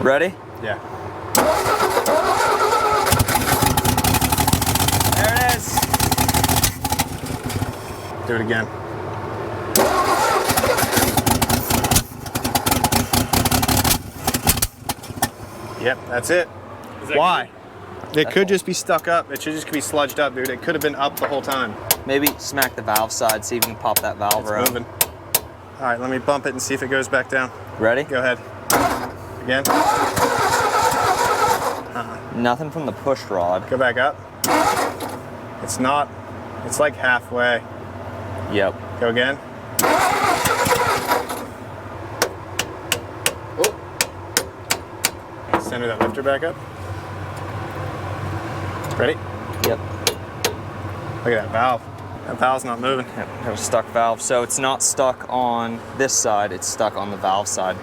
Ready? Yeah. There it is. Do it again. Yep, that's it. Why? It could just be stuck up. It should just be sludged up, dude. It could have been up the whole time. Maybe smack the valve side, see if you can pop that valve It's around. moving. All right, let me bump it and see if it goes back down. Ready? Go ahead. Again. Nothing from the push rod. Go back up. It's not. It's like halfway. Yep. Go again. Oh. Center that lifter back up. Ready? Yep. Look at that valve. That valve's not moving. Yep. Got a stuck valve. So it's not stuck on this side, it's stuck on the valve side.